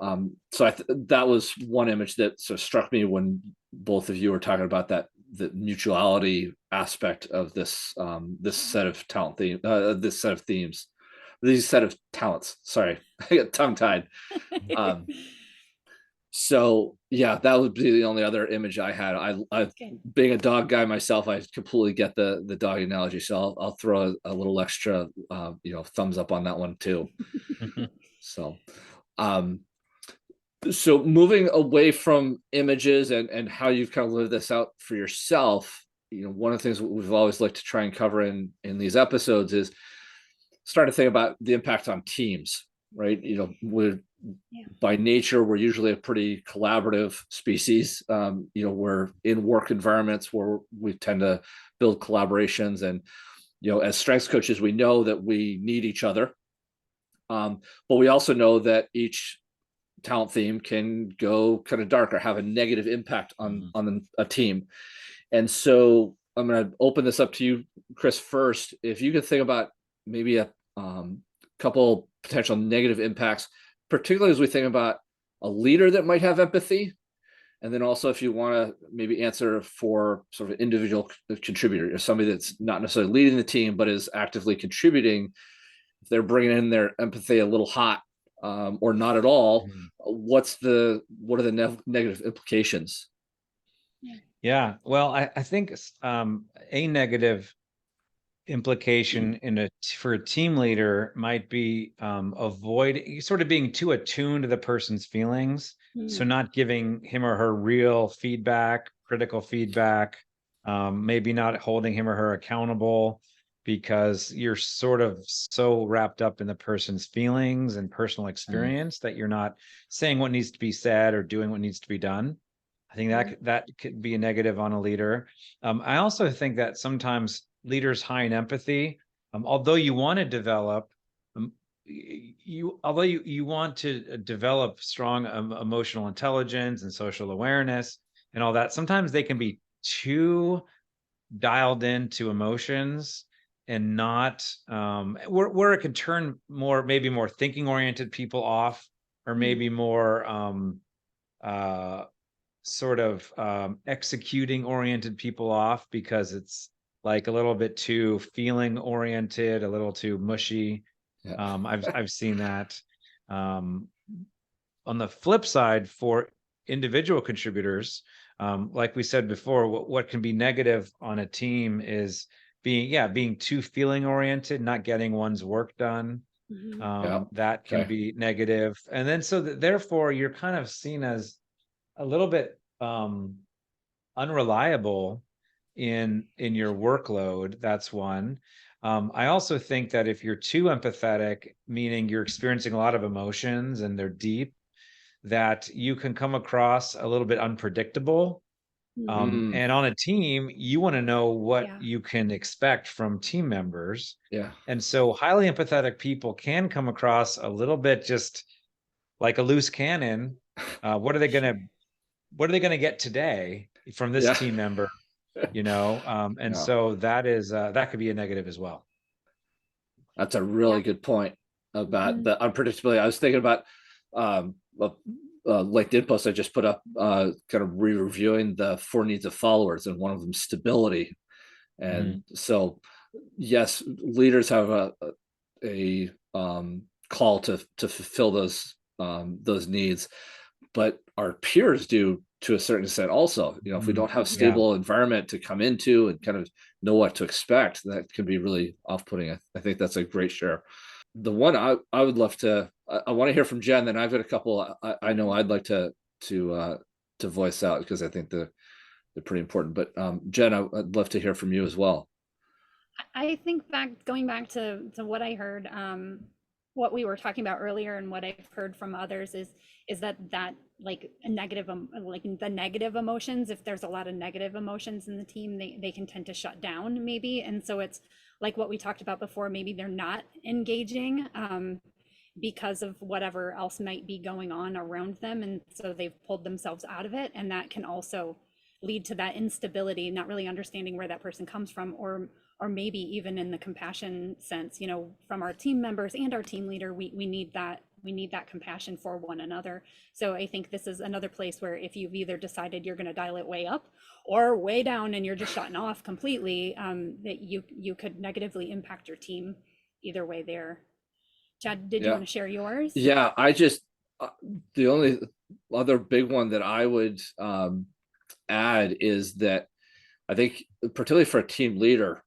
So that was one image that sort of struck me when both of you were talking about the mutuality aspect of this set of this set of themes, these set of talents. Sorry, I got tongue tied. So yeah, that would be the only other image I had. I being a dog guy myself, I completely get the dog analogy. So I'll throw a little extra, thumbs up on that one too. So, so moving away from images and how you've kind of lived this out for yourself, one of the things we've always liked to try and cover in these episodes is start to think about the impact on teams, right? By nature, we're usually a pretty collaborative species. We're in work environments where we tend to build collaborations, and as strengths coaches, we know that we need each other, but we also know that each talent theme can go kind of dark or have a negative impact on a team. And so I'm going to open this up to you, Chris, first. If you could think about maybe a couple potential negative impacts, particularly as we think about a leader that might have empathy, and then also if you want to maybe answer for sort of an individual contributor, or somebody that's not necessarily leading the team but is actively contributing, if they're bringing in their empathy a little hot, or not at all, what are the negative implications? Yeah, well, I think a negative implication for a team leader might be sort of being too attuned to the person's feelings. So not giving him or her real feedback, critical feedback, maybe not holding him or her accountable, because you're sort of so wrapped up in the person's feelings and personal experience that you're not saying what needs to be said or doing what needs to be done. I think that could be a negative on a leader. I also think that sometimes leaders high in empathy, although you want to develop, you want to develop strong emotional intelligence and social awareness and all that, sometimes they can be too dialed into emotions and not where it can turn maybe more thinking oriented people off, or maybe more sort of executing oriented people off, because it's like a little bit too feeling oriented, a little too mushy. Yeah. I've seen that. On the flip side, for individual contributors, like we said before, what can be negative on a team is being too feeling oriented, not getting one's work done. That can be negative. And then therefore you're kind of seen as a little bit unreliable in your workload. That's one. I also think that if you're too empathetic, meaning you're experiencing a lot of emotions and they're deep, that you can come across a little bit unpredictable. And on a team, you want to know what you can expect from team members. Yeah. And so highly empathetic people can come across a little bit just like a loose cannon. What are they going to get today from this team member? So that could be a negative as well. That's a really good point about the unpredictability. I was thinking about LinkedIn post I just put up, kind of re-reviewing the 4 needs of followers, and one of them stability. And so yes, leaders have a call to fulfill those needs, but our peers do to a certain extent also. If we don't have stable environment to come into and kind of know what to expect, that can be really off-putting. I think that's a great share. The one I would love to, I want to hear from Jen, then I've got a couple I know I'd like to voice out, because I think they're pretty important. But Jen, I'd love to hear from you as well. I think going back to what I heard, what we were talking about earlier, and what I've heard from others is that like a negative, like the negative emotions, if there's a lot of negative emotions in the team, they can tend to shut down maybe. And so it's like what we talked about before, maybe they're not engaging because of whatever else might be going on around them. And so they've pulled themselves out of it. And that can also lead to that instability, not really understanding where that person comes from, or maybe even in the compassion sense, you know, from our team members and our team leader, we need that compassion for one another. So I think this is another place where if you've either decided you're going to dial it way up or way down and you're just shutting off completely, that you could negatively impact your team either way there. Chad, did you Yeah. want to share yours? Yeah, I just the only other big one that I would add is that I think, particularly for a team leader,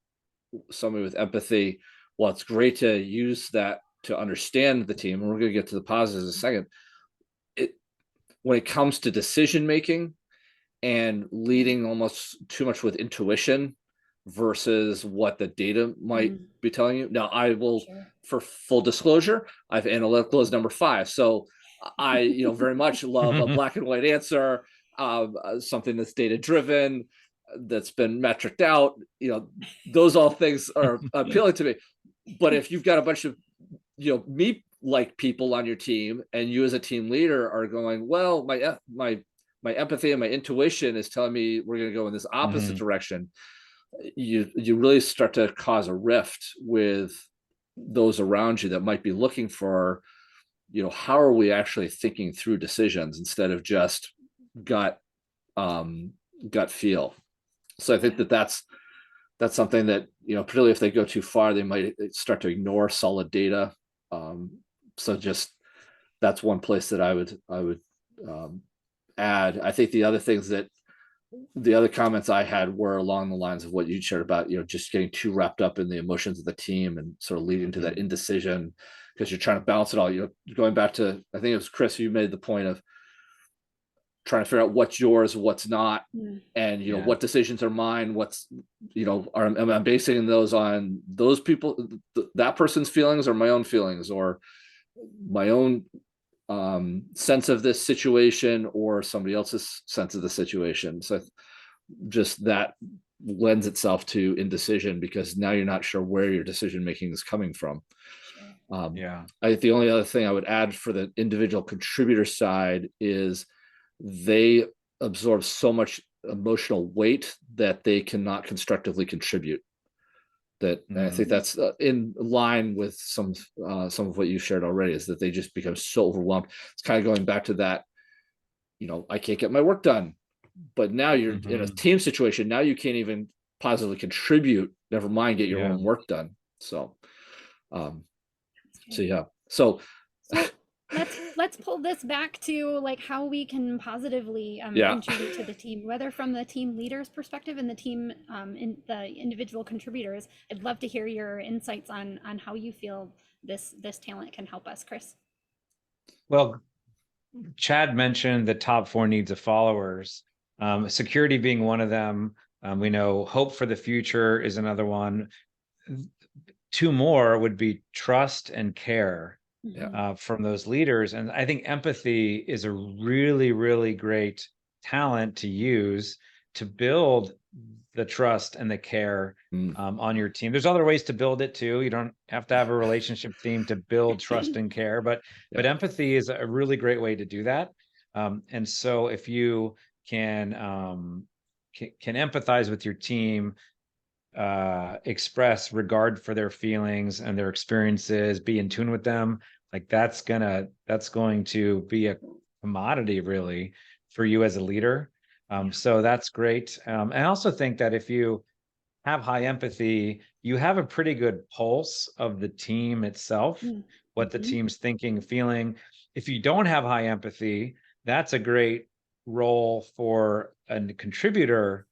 somebody with empathy, well, it's great to use that to understand the team, and we're going to get to the positives in a second. When it comes to decision making and leading almost too much with intuition versus what the data might be telling you. Now, I will, Sure. for full disclosure, I've analytical as number 5. So I, you know, very much love a black and white answer, something that's data driven, that's been metriced out. You know, those all things are appealing to me. But if you've got a bunch of, you know, me like people on your team, and you as a team leader are going, well, my empathy and my intuition is telling me we're going to go in this opposite direction, you really start to cause a rift with those around you that might be looking for, you know, how are we actually thinking through decisions instead of just gut feel. So I think that's something that, you know, particularly if they go too far, they might start to ignore solid data. So just that's one place that I would add. I think the other things that the other comments I had were along the lines of what you shared about, you know, just getting too wrapped up in the emotions of the team and sort of leading to that indecision because you're trying to balance it all. You know, going back to, I think it was Chris, you made the point of trying to figure out what's yours, what's not, and, you know, what decisions are mine, what's, you know, am I basing those on those people, that person's feelings, or my own feelings, or my own sense of this situation, or somebody else's sense of the situation. So just that lends itself to indecision, because now you're not sure where your decision making is coming from. I think the only other thing I would add for the individual contributor side is they absorb so much emotional weight that they cannot constructively contribute. That I think that's in line with some of what you shared already, is that they just become so overwhelmed. It's kind of going back to that, you know, I can't get my work done, but now you're in a team situation. Now you can't even positively contribute, never mind get your own work done. So, yeah. So let's pull this back to like how we can positively contribute to the team, whether from the team leader's perspective and the team in the individual contributors. I'd love to hear your insights on how you feel this talent can help us, Chris. Well, Chad mentioned the top 4 needs of followers, security being one of them. We know hope for the future is another one. 2 more would be trust and care from those leaders. And I think empathy is a really, really great talent to use to build the trust and the care on your team. There's other ways to build it too. You don't have to have a relationship theme to build trust and care, but empathy is a really great way to do that. And so if you can empathize with your team, express regard for their feelings and their experiences, be in tune with them, like that's going to be a commodity really for you as a leader. So that's great. I also think that if you have high empathy, you have a pretty good pulse of the team itself, what the team's thinking, feeling. If you don't have high empathy, that's a great role for a contributor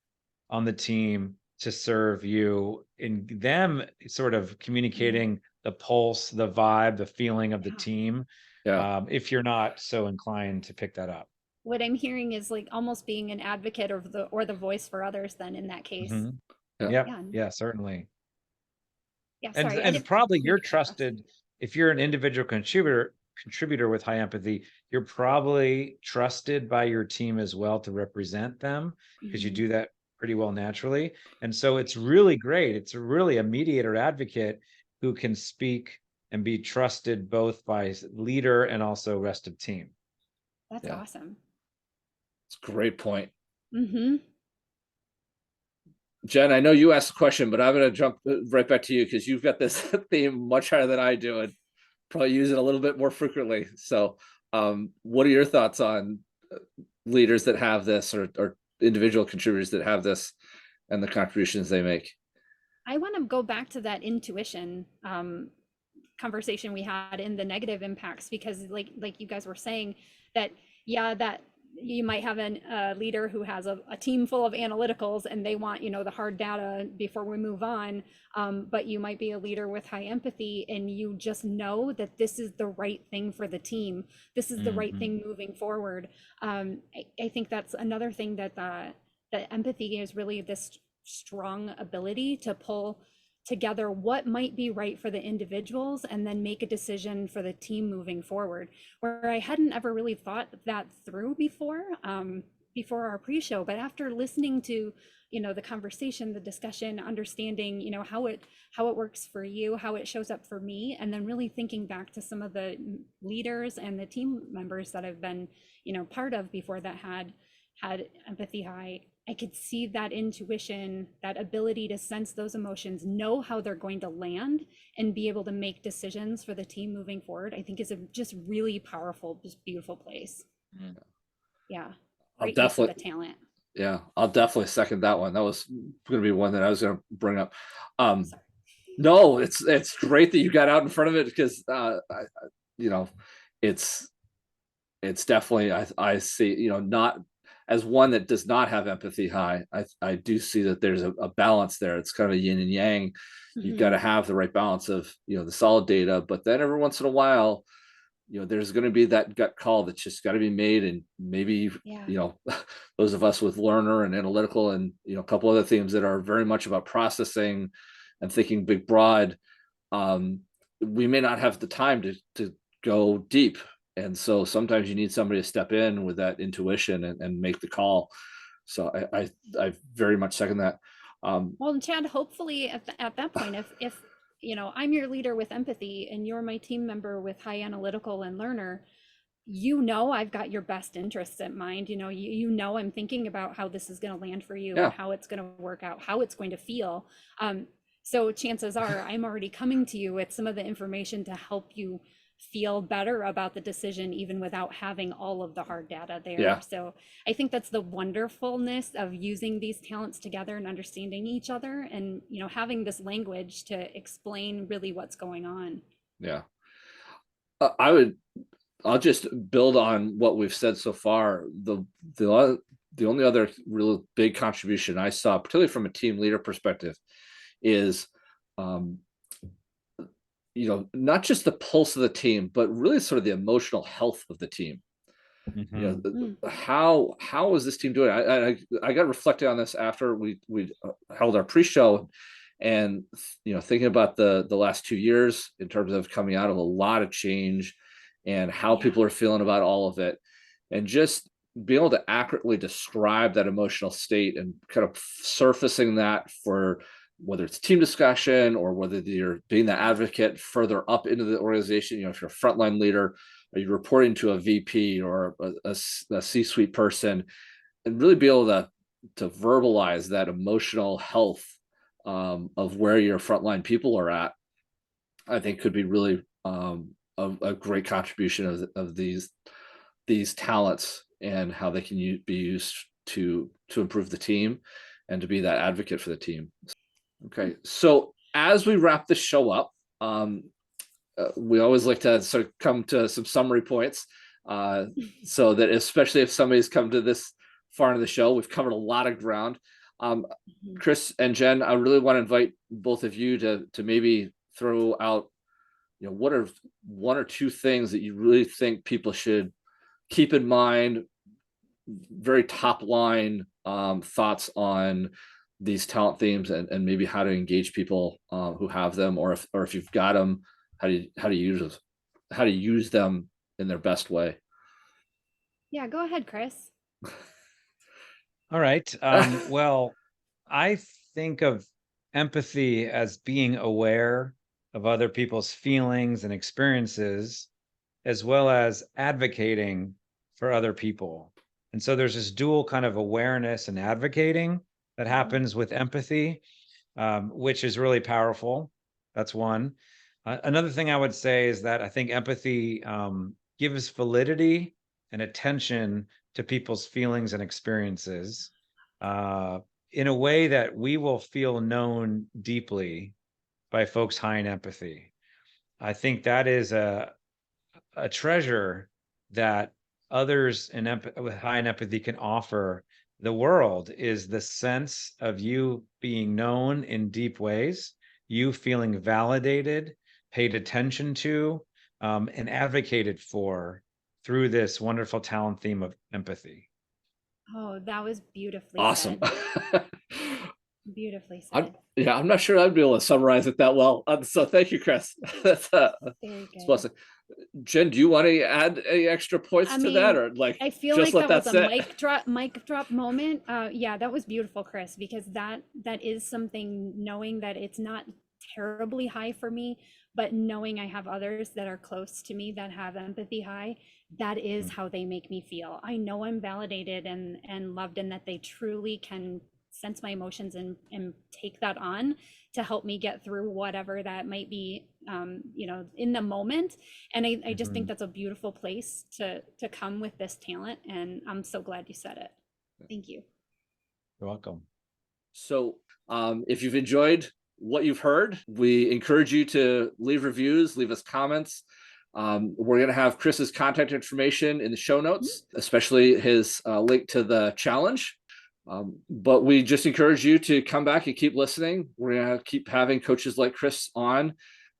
on the team to serve you, in them sort of communicating the pulse, the vibe, the feeling of the team. If you're not so inclined to pick that up. What I'm hearing is like almost being an advocate or the voice for others then in that case. Yeah, certainly. Yeah, sorry. And probably you're trusted if you're an individual contributor with high empathy, you're probably trusted by your team as well to represent them, because you do that pretty well naturally. And so it's really great. It's really a mediator advocate who can speak and be trusted both by leader and also rest of team. That's awesome. It's a great point. Jen, I know you asked the question, but I'm going to jump right back to you because you've got this theme much higher than I do and probably use it a little bit more frequently. So, what are your thoughts on leaders that have this, or individual contributors that have this, and the contributions they make? I want to go back to that intuition conversation we had in the negative impacts, because like you guys were saying, that yeah, that you might have a leader who has a team full of analyticals and they want, the hard data before we move on, but you might be a leader with high empathy and you just know that this is the right thing for the team, this is the right thing moving forward. I think that's another thing, that that empathy is really this strong ability to pull together what might be right for the individuals and then make a decision for the team moving forward, where I hadn't ever really thought that through before, before our pre-show. But after listening to, the conversation, the discussion, understanding, how it works for you, how it shows up for me, and then really thinking back to some of the leaders and the team members that I've been, part of before, that had empathy high, I could see that intuition, that ability to sense those emotions, know how they're going to land, and be able to make decisions for the team moving forward, I think is a just really powerful, just beautiful place. Yeah. I'll Great use of definitely, the talent. yeah, I'll definitely second that one. That was going to be one that I was going to bring up. Sorry. No, it's great that you got out in front of it, because you know, it's definitely, I see, not as one that does not have empathy high. I do see that there's a balance there. It's kind of a yin and yang. You've got to have the right balance of, the solid data, but then every once in a while, there's going to be that gut call that's just got to be made. And maybe, Yeah. those of us with learner and analytical and, a couple other themes that are very much about processing and thinking big, broad, we may not have the time to go deep. And so sometimes you need somebody to step in with that intuition and make the call. So I very much second that. Well, and Chad, hopefully at that point, if I'm your leader with empathy and you're my team member with high analytical and learner, I've got your best interests at mind. I'm thinking about how this is going to land for you, Yeah. and how it's going to work out, how it's going to feel. So chances are I'm already coming to you with some of the information to help you feel better about the decision, even without having all of the hard data there. Yeah. So I think that's the wonderfulness of using these talents together and understanding each other, and having this language to explain really what's going on. Yeah. I'll just build on what we've said so far. The only other real big contribution I saw, particularly from a team leader perspective, is not just the pulse of the team, but really sort of the emotional health of the team. How is this team doing? I got reflecting on this after we held our pre-show, and thinking about the last 2 years in terms of coming out of a lot of change and how people are feeling about all of it, and just be able to accurately describe that emotional state and kind of surfacing that for whether it's team discussion or whether you're being the advocate further up into the organization. If you're a frontline leader, are you reporting to a VP or a C-suite person, and really be able to verbalize that emotional health of where your frontline people are at, I think could be really a great contribution of these talents, and how they can be used to improve the team and to be that advocate for the team. Okay, so as we wrap the show up, we always like to sort of come to some summary points, so that especially if somebody's come to this far into the show, we've covered a lot of ground. Chris and Jen, I really want to invite both of you to maybe throw out, what are one or two things that you really think people should keep in mind, very top line thoughts on these talent themes, and maybe how to engage people who have them, or if you've got them, how to use them in their best way. Yeah, go ahead, Chris. All right. Well, I think of empathy as being aware of other people's feelings and experiences, as well as advocating for other people. And so there's this dual kind of awareness and advocating that happens with empathy, which is really powerful. That's one. Another thing I would say is that I think empathy gives validity and attention to people's feelings and experiences in a way that we will feel known deeply by folks high in empathy. I think that is a treasure that others with high in empathy can offer the world, is the sense of you being known in deep ways, you feeling validated, paid attention to, and advocated for through this wonderful talent theme of empathy. Oh, that was beautifully Awesome. said. Beautifully said. I'm not sure I'd be able to summarize it that well. So thank you, Chris. That's Very good. awesome. Jen, do you want to add any extra points to that, or like I feel just like let that was a sit? mic drop moment. Yeah, that was beautiful, Chris, because that is something, knowing that it's not terribly high for me, but knowing I have others that are close to me that have empathy high, that is how they make me feel. I know I'm validated and loved, and that they truly can sense my emotions and take that on to help me get through whatever that might be, in the moment. And I just think that's a beautiful place to come with this talent, and I'm so glad you said it. Thank you. You're welcome. So if you've enjoyed what you've heard, we encourage you to leave reviews, leave us comments. We're going to have Chris's contact information in the show notes, especially his link to the challenge. But we just encourage you to come back and keep listening. We're going to keep having coaches like Chris on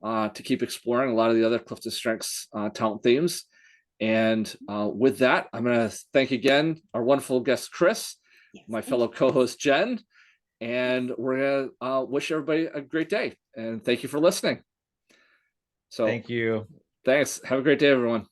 to keep exploring a lot of the other CliftonStrengths talent themes. And with that, I'm going to thank again our wonderful guest, Chris, my fellow co-host, Jen, and we're going to wish everybody a great day. And thank you for listening. So thank you. Thanks. Have a great day, everyone.